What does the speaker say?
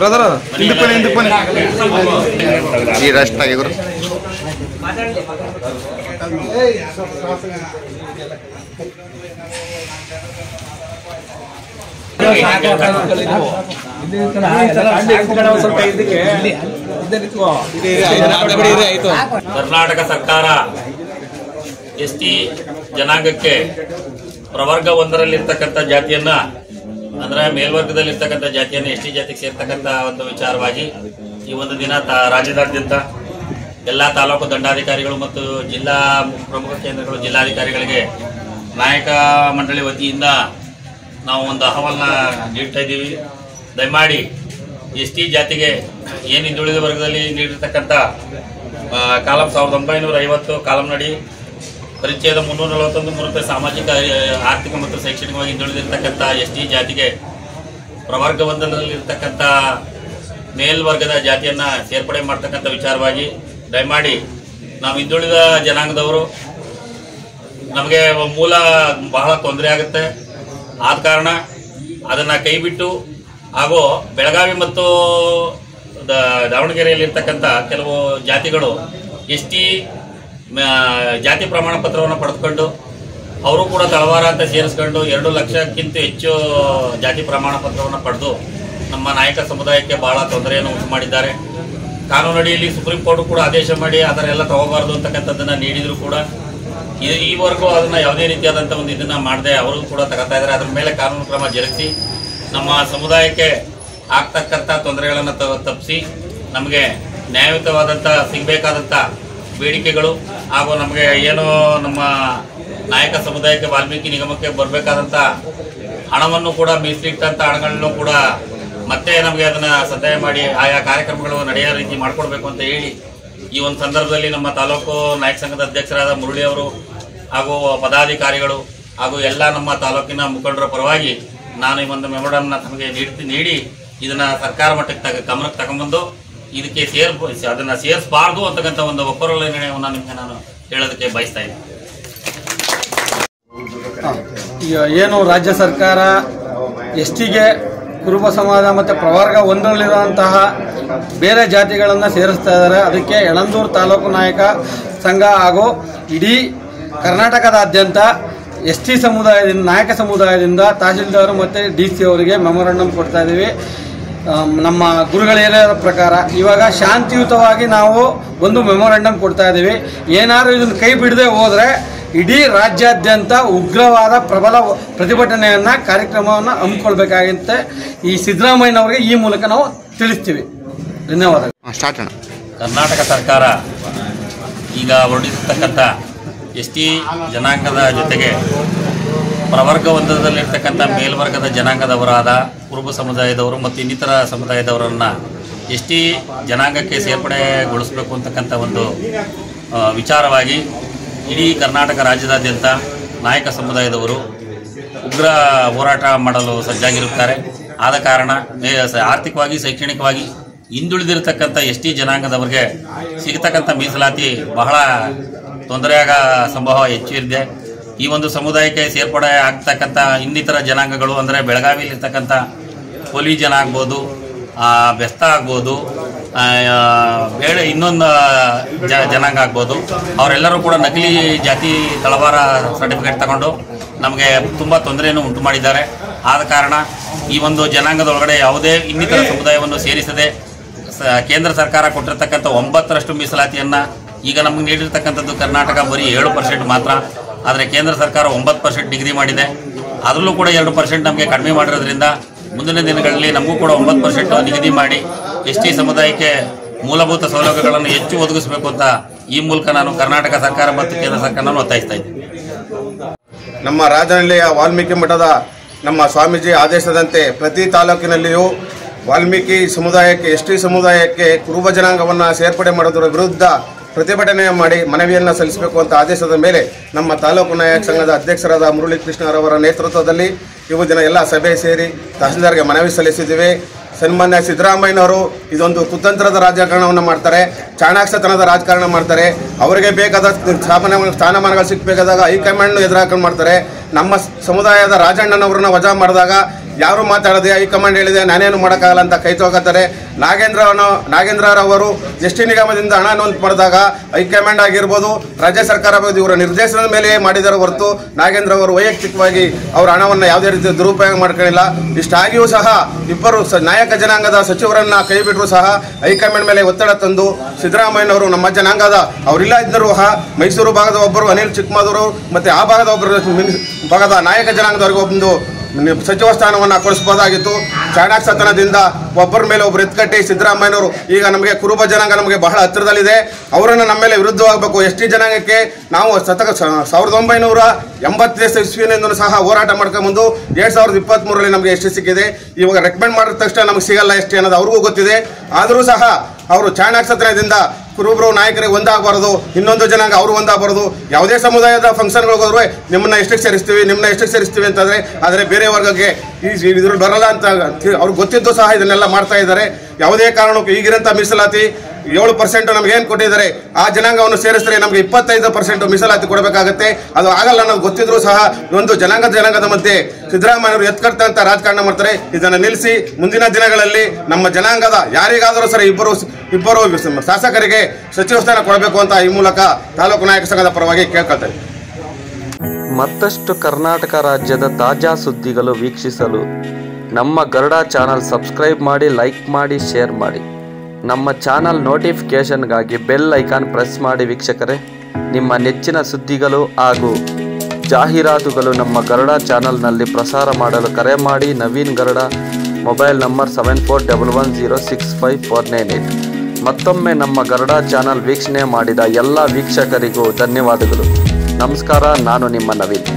Brother ಹಿಂದಕ್ಕೆ ಬನ್ನಿ ಈ ರಸ್ಟ್ ಆಗಿ ಗುರು ಕರ್ನಾಟಕ ಸರ್ಕಾರ ಎಸ್ಟಿ ಜನಾಂಗಕ್ಕೆ ಪ್ರವರ್ಗ ಒಂದರಲ್ಲಿರ್ತಕ್ಕಂಥ ಜಾತಿಯನ್ನ ಅಂದ್ರೆ ಮೇಲ್ವರ್ಗದಲ್ಲಿರ್ತಕ್ಕಂಥ ಜಾತಿಯನ್ನು ಎಸ್ಟಿ ಜಾತಿಗೆ ಸೇರ್ತಕ್ಕಂಥ ಒಂದು ವಿಚಾರವಾಗಿ ಈ ಒಂದು ದಿನ ರಾಜ್ಯದಾದ್ಯಂತ ಎಲ್ಲಾ ತಾಲೂಕು ದಂಡಾಧಿಕಾರಿಗಳು ಮತ್ತು ಜಿಲ್ಲಾ ಪ್ರಮುಖ ಕೇಂದ್ರಗಳು ಜಿಲ್ಲಾಧಿಕಾರಿಗಳಿಗೆ ನಾಯಕ ಮಂಡಳಿ ವತಿಯಿಂದ ನಾವು ಒಂದು ಅಹವಾಲನ್ನ ನೀಡ್ತಾ ಇದ್ದೀವಿ. ದಯಮಾಡಿ ಎಸ್ಟಿ ಜಾತಿಗೆ ಏನು ಹಿಂದುಳಿದ ವರ್ಗದಲ್ಲಿ ನೀಡಿರ್ತಕ್ಕಂಥ ಕಾಲಂ 1950 ಕಾಲಂನಡಿ ಪರಿಚ್ಛೇದ 341 ಸಾಮಾಜಿಕ ಆರ್ಥಿಕ ಮತ್ತು ಶೈಕ್ಷಣಿಕವಾಗಿ ಹಿಂದುಳಿದಿರ್ತಕ್ಕಂಥ ಎಸ್ಟಿ ಜಾತಿಗೆ ಪ್ರವರ್ಗ ಒಂದರಲ್ಲಿರ್ತಕ್ಕಂಥ ಮೇಲ್ವರ್ಗದ ಜಾತಿಯನ್ನ ಸೇರ್ಪಡೆ ಮಾಡ್ತಕ್ಕಂಥ ವಿಚಾರವಾಗಿ ದಯಮಾಡಿ ನಾವು ಹಿಂದುಳಿದ ಜನಾಂಗದವರು ನಮಗೆ ಮೂಲ ಬಹಳ ತೊಂದರೆ ಆಗುತ್ತೆ. ಆದ ಕಾರಣ ಅದನ್ನ ಕೈ ಬಿಟ್ಟು ಹಾಗೂ ಬೆಳಗಾವಿ ಮತ್ತು ದಾವಣಗೆರೆಯಲ್ಲಿರ್ತಕ್ಕಂಥ ಕೆಲವು ಜಾತಿಗಳು ಎಸ್ಟಿ ಜಾತಿ ಪ್ರಮಾಣ ಪತ್ರವನ್ನು ಪಡೆದುಕೊಂಡು ಅವರು ಕೂಡ ತಳವಾರ ಅಂತ ಸೇರಿಸ್ಕೊಂಡು 2 ಲಕ್ಷಕ್ಕಿಂತ ಹೆಚ್ಚು ಜಾತಿ ಪ್ರಮಾಣ ಪತ್ರವನ್ನು ಪಡೆದು ನಮ್ಮ ನಾಯಕ ಸಮುದಾಯಕ್ಕೆ ಬಹಳ ತೊಂದರೆಯನ್ನು ಉಂಟು ಮಾಡಿದ್ದಾರೆ. ಕಾನೂನಡಿಯಲ್ಲಿ ಸುಪ್ರೀಂ ಕೋರ್ಟ್ ಕೂಡ ಆದೇಶ ಮಾಡಿ ಅದರ ಎಲ್ಲ ತಗೋಬಾರದು ಅಂತಕ್ಕಂಥದ್ದನ್ನ ನೀಡಿದ್ರು ಕೂಡ ಈವರೆಗೂ ಅದನ್ನ ಯಾವುದೇ ರೀತಿಯಾದಂಥ ಒಂದು ಇದನ್ನ ಮಾಡದೆ ಅವರು ಕೂಡ ತಗೋತಾ ಇದ್ದಾರೆ. ಅದ್ರ ಮೇಲೆ ಕಾನೂನು ಕ್ರಮ ಜರುಗಿಸಿ ನಮ್ಮ ಸಮುದಾಯಕ್ಕೆ ಆಗ್ತಕ್ಕಂಥ ತೊಂದರೆಗಳನ್ನು ತಪ್ಪಿಸಿ ನಮಗೆ ನ್ಯಾಯಯುತವಾದಂಥ ಸಿಗಬೇಕಾದಂಥ ಬೇಡಿಕೆಗಳು ಹಾಗೂ ನಮಗೆ ಏನು ನಮ್ಮ ನಾಯಕ ಸಮುದಾಯಕ್ಕೆ ವಾಲ್ಮೀಕಿ ನಿಗಮಕ್ಕೆ ಬರಬೇಕಾದಂಥ ಹಣವನ್ನು ಕೂಡ ಮೀಸಲಿಟ್ಟಂಥ ಹಣಗಳನ್ನು ಕೂಡ ಮತ್ತೆ ನಮಗೆ ಅದನ್ನ ಸಹಾಯ ಮಾಡಿ ಆಯಾ ಕಾರ್ಯಕ್ರಮಗಳು ನಡೆಯೋ ರೀತಿ ಮಾಡಿಕೊಡ್ಬೇಕು ಅಂತ ಹೇಳಿ ಈ ಒಂದು ಸಂದರ್ಭದಲ್ಲಿ ನಮ್ಮ ತಾಲೂಕು ನಾಯಕ ಸಂಘದ ಅಧ್ಯಕ್ಷರಾದ ಮುರಳಿ ಅವರು ಹಾಗೂ ಪದಾಧಿಕಾರಿಗಳು ಹಾಗೂ ಎಲ್ಲ ನಮ್ಮ ತಾಲೂಕಿನ ಮುಖಂಡರ ಪರವಾಗಿ ನಾನು ಈ ಒಂದು ಮೆಮೊರಾಂಡಮ್ನ ತಮಗೆ ನೀಡಿ ಇದನ್ನ ಸರ್ಕಾರ ಮಟ್ಟಕ್ಕೆ ಗಮನಕ್ಕೆ ತಗೊಂಡ್ಬಂದು ಇದಕ್ಕೆ ಅದನ್ನ ಸೇರಿಸಬಾರ್ದು ಅಂತಕ್ಕಂಥ ಒಂದು ಒಪ್ಪಂದ ನಿರ್ಣಯವನ್ನು ನಿಮಗೆ ನಾನು ಹೇಳೋದಕ್ಕೆ ಬಯಸ್ತಾ ಇದ್ದೀನಿ. ಏನು ರಾಜ್ಯ ಸರ್ಕಾರ ಎಸ್ಟಿಗೆ ಕುರುಬ ಸಮಾಜ ಮತ್ತು ಪ್ರವರ್ಗ ಒಂದರಲ್ಲಿರುವಂತಹ ಬೇರೆ ಜಾತಿಗಳನ್ನು ಸೇರಿಸ್ತಾ ಇದ್ದಾರೆ. ಅದಕ್ಕೆ ಯಳಂದೂರು ತಾಲೂಕು ನಾಯಕ ಸಂಘ ಹಾಗೂ ಇಡೀ ಕರ್ನಾಟಕದಾದ್ಯಂತ ಎಸ್ಟಿ ಸಮುದಾಯದಿಂದ ನಾಯಕ ಸಮುದಾಯದಿಂದ ತಹಶೀಲ್ದಾರ್ ಮತ್ತು DC ಅವರಿಗೆ ಮೆಮೊರಾಂಡಮ್ ಕೊಡ್ತಾ ಇದ್ದೀವಿ. ನಮ್ಮ ಗುರುಗಳ ಹೇಳಿದ ಪ್ರಕಾರ ಇವಾಗ ಶಾಂತಿಯುತವಾಗಿ ನಾವು ಒಂದು ಮೆಮೊರಾಂಡಮ್ ಕೊಡ್ತಾ ಇದ್ದೀವಿ. ಏನಾದರೂ ಇದನ್ನು ಕೈ ಬಿಡದೆ ಹೋದರೆ ಇಡೀ ರಾಜ್ಯಾದ್ಯಂತ ಉಗ್ರವಾದ ಪ್ರಬಲ ಪ್ರತಿಭಟನೆಯನ್ನು ಕಾರ್ಯಕ್ರಮವನ್ನು ಹಮ್ಮಿಕೊಳ್ಬೇಕಾಗುತ್ತೆ. ಈ ಸಿದ್ದರಾಮಯ್ಯನವರಿಗೆ ಈ ಮೂಲಕ ನಾವು ತಿಳಿಸ್ತೀವಿ. ಧನ್ಯವಾದಗಳು. ಕರ್ನಾಟಕ ಸರ್ಕಾರ ಈಗ ಹೊರಡಿಸತಕ್ಕಂಥ ಎಸ್ಟಿ ಜನಾಂಗದ ಜೊತೆಗೆ ಪ್ರವರ್ಗ ಒಂದರಲ್ಲಿರ್ತಕ್ಕಂಥ ಮೇಲ್ವರ್ಗದ ಜನಾಂಗದವರಾದ ಕುರುಬ ಸಮುದಾಯದವರು ಮತ್ತು ಇನ್ನಿತರ ಸಮುದಾಯದವರನ್ನು ಎಸ್ಟಿ ಜನಾಂಗಕ್ಕೆ ಸೇರ್ಪಡೆಗೊಳಿಸಬೇಕು ಅಂತಕ್ಕಂಥ ಒಂದು ವಿಚಾರವಾಗಿ ಇಡೀ ಕರ್ನಾಟಕ ರಾಜ್ಯದಾದ್ಯಂತ ನಾಯಕ ಸಮುದಾಯದವರು ಉಗ್ರ ಹೋರಾಟ ಮಾಡಲು ಸಜ್ಜಾಗಿರುತ್ತಾರೆ. ಆದ ಕಾರಣ ಆರ್ಥಿಕವಾಗಿ ಶೈಕ್ಷಣಿಕವಾಗಿ ಹಿಂದುಳಿದಿರತಕ್ಕಂಥ ಎಸ್ಟಿ ಜನಾಂಗದವರಿಗೆ ಸಿಗತಕ್ಕಂಥ ಮೀಸಲಾತಿ ಬಹಳ ತೊಂದರೆಯಾಗ ಸಂಭವ ಹೆಚ್ಚು ಇದೆ. ಈ ಒಂದು ಸಮುದಾಯಕ್ಕೆ ಸೇರ್ಪಡೆ ಆಗ್ತಕ್ಕಂಥ ಇನ್ನಿತರ ಜನಾಂಗಗಳು ಅಂದರೆ ಬೆಳಗಾವಿಯಲ್ಲಿರ್ತಕ್ಕಂಥ ಕೋಲಿ ಜನ ಆಗ್ಬೋದು, ಬೆಸ್ತ ಆಗ್ಬೋದು, ಬೇರೆ ಇನ್ನೊಂದು ಜನಾಂಗ ಆಗ್ಬೋದು, ಅವರೆಲ್ಲರೂ ಕೂಡ ನಕಲಿ ಜಾತಿ ತಳವಾರ ಸರ್ಟಿಫಿಕೇಟ್ ತಗೊಂಡು ನಮಗೆ ತುಂಬ ತೊಂದರೆಯನ್ನು ಉಂಟು ಮಾಡಿದ್ದಾರೆ. ಆದ ಕಾರಣ ಈ ಒಂದು ಜನಾಂಗದೊಳಗಡೆ ಯಾವುದೇ ಇನ್ನಿತರ ಸಮುದಾಯವನ್ನು ಸೇರಿಸದೆ ಕೇಂದ್ರ ಸರ್ಕಾರ ಕೊಟ್ಟಿರ್ತಕ್ಕಂಥ 9% ಮೀಸಲಾತಿಯನ್ನು ಈಗ ನಮಗೆ ನೀಡಿರ್ತಕ್ಕಂಥದ್ದು ಕರ್ನಾಟಕ ಬರೀ 7% ಮಾತ್ರ. ಆದರೆ ಕೇಂದ್ರ ಸರ್ಕಾರ 9% ನಿಗದಿ ಮಾಡಿದೆ. ಅದರಲ್ಲೂ ಕೂಡ 2% ನಮಗೆ ಕಡಿಮೆ ಮಾಡಿರೋದ್ರಿಂದ ಮುಂದಿನ ದಿನಗಳಲ್ಲಿ ನಮಗೂ ಕೂಡ 9% ನಿಗದಿ ಮಾಡಿ ಎಸ್ಟಿ ಸಮುದಾಯಕ್ಕೆ ಮೂಲಭೂತ ಸೌಲಭ್ಯಗಳನ್ನು ಹೆಚ್ಚು ಒದಗಿಸಬೇಕು ಅಂತ ಈ ಮೂಲಕ ನಾನು ಕರ್ನಾಟಕ ಸರ್ಕಾರ ಮತ್ತು ಕೇಂದ್ರ ಸರ್ಕಾರವನ್ನು ಒತ್ತಾಯಿಸ್ತಾ ಇದ್ದೀನಿ. ನಮ್ಮ ರಾಜನಹಳ್ಳಿಯ ವಾಲ್ಮೀಕಿ ಮಠದ ನಮ್ಮ ಸ್ವಾಮೀಜಿ ಆದೇಶದಂತೆ ಪ್ರತಿ ತಾಲೂಕಿನಲ್ಲಿಯೂ ವಾಲ್ಮೀಕಿ ಸಮುದಾಯಕ್ಕೆ ಎಸ್ಟಿ ಸಮುದಾಯಕ್ಕೆ ಕುರುಬ ಜನಾಂಗವನ್ನು ಸೇರ್ಪಡೆ ಮಾಡೋದರ ವಿರುದ್ಧ ಪ್ರತಿಭಟನೆ ಮಾಡಿ ಮನವಿಯನ್ನು ಸಲ್ಲಿಸಬೇಕು ಅಂತ ಆದೇಶದ ಮೇಲೆ ನಮ್ಮ ತಾಲೂಕು ನಾಯಕ ಸಂಘದ ಅಧ್ಯಕ್ಷರಾದ ಮುರಳಿ ಕೃಷ್ಣರವರ ನೇತೃತ್ವದಲ್ಲಿ ಇವು ದಿನ ಎಲ್ಲ ಸಭೆ ಸೇರಿ ತಹಸೀಲ್ದಾರ್ಗೆ ಮನವಿ ಸಲ್ಲಿಸಿದ್ದೇವೆ. ಸನ್ಮಾನ್ಯ ಸಿದ್ದರಾಮಯ್ಯನವರು ಇದೊಂದು ಕುತಂತ್ರದ ರಾಜಕಾರಣವನ್ನು ಮಾಡ್ತಾರೆ, ಚಾಣಾಕ್ಷತನದ ರಾಜಕಾರಣ ಮಾಡ್ತಾರೆ. ಅವರಿಗೆ ಬೇಕಾದ ಸ್ಥಾನಮಾನಗಳು ಸಿಗಬೇಕಾದಾಗ ಹೈಕಮಾಂಡ್ ಎದುರಾಕೊಂಡು ಮಾಡ್ತಾರೆ. ನಮ್ಮ ಸಮುದಾಯದ ರಾಜಣ್ಣನವರನ್ನ ವಜಾ ಮಾಡಿದಾಗ ಯಾರು ಮಾತಾಡದೆ ಹೈಕಮಾಂಡ್ ಹೇಳಿದೆ ನಾನೇನು ಮಾಡೋಕ್ಕಾಗಲ್ಲ ಅಂತ ಕೈ ತೊಗೊತಾರೆ. ನಾಗೇಂದ್ರರವರು ಎಸ್ ಟಿ ನಿಗಮದಿಂದ ಹಣ ನೋಂದು ಮಾಡಿದಾಗ ಹೈಕಮಾಂಡ್ ಆಗಿರ್ಬೋದು, ರಾಜ್ಯ ಸರ್ಕಾರ ಇವರ ನಿರ್ದೇಶನದ ಮೇಲೆ ಮಾಡಿದರೆ ಹೊರತು ನಾಗೇಂದ್ರ ಅವರು ವೈಯಕ್ತಿಕವಾಗಿ ಅವರ ಹಣವನ್ನು ಯಾವುದೇ ರೀತಿ ದುರುಪಯೋಗ ಮಾಡ್ಕೊಳ್ಳಿಲ್ಲ. ಇಷ್ಟಾಗಿಯೂ ಸಹ ಇಬ್ಬರು ನಾಯಕ ಜನಾಂಗದ ಸಚಿವರನ್ನ ಕೈ ಬಿಟ್ಟರು ಸಹ ಹೈಕಮಾಂಡ್ ಮೇಲೆ ಒತ್ತಡ ತಂದು ಸಿದ್ದರಾಮಯ್ಯನವರು ನಮ್ಮ ಜನಾಂಗದ ಅವರಿಲ್ಲ ಇದ್ದರೂ ಸಹ ಮೈಸೂರು ಭಾಗದ ಒಬ್ಬರು ಅನಿಲ್ ಚಿಕ್ಕಮದೂರು ಮತ್ತು ಆ ಭಾಗದ ಭಾಗದ ನಾಯಕ ಜನಾಂಗದವರಿಗೆ ಒಂದು ಸಚಿವ ಸ್ಥಾನವನ್ನು ಕೊಡಿಸಬಹುದಾಗಿತ್ತು. ಚಾಣಾಕ್ಷತನದಿಂದ ಒಬ್ಬರ ಮೇಲೆ ಒಬ್ಬರು ಎತ್ಕಟ್ಟಿ ಸಿದ್ದರಾಮಯ್ಯನವರು ಈಗ ನಮಗೆ ಕುರುಬ ಜನಾಂಗ ನಮಗೆ ಬಹಳ ಹತ್ತಿರದಲ್ಲಿದೆ, ಅವರನ್ನು ನಮ್ಮ ಮೇಲೆ ವಿರುದ್ಧವಾಗಬೇಕು. ಎಸ್ ಟಿ ಜನಾಂಗಕ್ಕೆ ನಾವು 1980 ಇಸ್ವಿನಿಂದ ಸಹ ಹೋರಾಟ ಮಾಡ್ಕೊಂಡ್ಬಂದು 2023ರಲ್ಲಿ ನಮಗೆ ಎಸ್ ಟಿ ಸಿಕ್ಕಿದೆ. ಇವಾಗ ರೆಕಮೆಂಡ್ ಮಾಡಿದ ತಕ್ಷಣ ನಮಗೆ ಸಿಗಲ್ಲ ಎಸ್ ಟಿ ಅನ್ನೋದು ಅವ್ರಿಗೂ ಗೊತ್ತಿದೆ. ಆದರೂ ಸಹ ಅವರು ಚಾಣಾಕ್ಷತನದಿಂದ ಕುರುಬರು ನಾಯಕರಿಗೆ ಒಂದಾಗಬಾರದು, ಇನ್ನೊಂದು ಜನಾಂಗ ಅವರು ಒಂದಾಗಬಾರದು. ಯಾವುದೇ ಸಮುದಾಯದ ಫಂಕ್ಷನ್ಗಳಿಗೆ ಹೋದ್ರೆ ನಿಮ್ಮನ್ನ ಎಷ್ಟಕ್ಕೆ ಸೇರಿಸ್ತೀವಿ ಅಂತಂದ್ರೆ, ಆದರೆ ಬೇರೆ ವರ್ಗಕ್ಕೆ ಇದ್ರಲ್ಲಿ ಬರಲ್ಲ ಅಂತ ಅವ್ರಿಗೆ ಗೊತ್ತಿದ್ದು ಸಹ ಇದನ್ನೆಲ್ಲ ಮಾಡ್ತಾ ಇದ್ದಾರೆ. ಯಾವುದೇ ಕಾರಣಕ್ಕೂ ಈಗಿರಂತ ಮೀಸಲಾತಿ 7% ನಮಗೇನು ಕೊಟ್ಟಿದ್ದಾರೆ, ಆ ಜನಾಂಗವನ್ನು ಸೇರಿಸಿದ್ರೆ ನಮಗೆ 25% ಮೀಸಲಾತಿ ಕೊಡಬೇಕಾಗುತ್ತೆ. ಅದು ಆಗಲ್ಲ ಅನ್ನೋದು ಗೊತ್ತಿದ್ರು ಸಹ ಒಂದು ಜನಾಂಗದ ಮಧ್ಯೆ ಸಿದ್ದರಾಮಯ್ಯವರು ಎತ್ಕಡ್ತಂತ ರಾಜಕಾರಣ ಮಾಡ್ತಾರೆ. ಇದನ್ನು ನಿಲ್ಲಿಸಿ ಮುಂದಿನ ದಿನಗಳಲ್ಲಿ ನಮ್ಮ ಜನಾಂಗದ ಯಾರಿಗಾದರೂ ಸರಿ ಇಬ್ಬರು ಶಾಸಕರಿಗೆ ಸಚಿವ ಸ್ಥಾನ ಕೊಡಬೇಕು ಅಂತ ಈ ಮೂಲಕ ತಾಲೂಕು ನಾಯಕ ಸಂಘದ ಪರವಾಗಿ ಕೇಳ್ಕೊಳ್ತೇವೆ. ಮತ್ತಷ್ಟು ಕರ್ನಾಟಕ ರಾಜ್ಯದ ತಾಜಾ ಸುದ್ದಿಗಳು ವೀಕ್ಷಿಸಲು ನಮ್ಮ ಗರುಡ ಚಾನಲ್ ಸಬ್ಸ್ಕ್ರೈಬ್ ಮಾಡಿ, ಲೈಕ್ ಮಾಡಿ, ಶೇರ್ ಮಾಡಿ. ನಮ್ಮ ಚಾನಲ್ ನೋಟಿಫಿಕೇಷನ್ಗಾಗಿ ಬೆಲ್ ಐಕಾನ್ ಪ್ರೆಸ್ ಮಾಡಿ. ವೀಕ್ಷಕರೇ, ನಿಮ್ಮ ನೆಚ್ಚಿನ ಸುದ್ದಿಗಳು ಹಾಗೂ ಜಾಹೀರಾತುಗಳು ನಮ್ಮ ಗರುಡ ಚಾನಲ್ನಲ್ಲಿ ಪ್ರಸಾರ ಮಾಡಲು ಕರೆ ಮಾಡಿ. Naveen Garuda, mobile number 7411065498. ಮತ್ತೊಮ್ಮೆ ನಮ್ಮ ಗರುಡ ಚಾನಲ್ ವೀಕ್ಷಣೆ ಮಾಡಿದ ಎಲ್ಲ ವೀಕ್ಷಕರಿಗೂ ಧನ್ಯವಾದಗಳು. ನಮಸ್ಕಾರ. ನಾನು ನಿಮ್ಮ ನವೀನ್.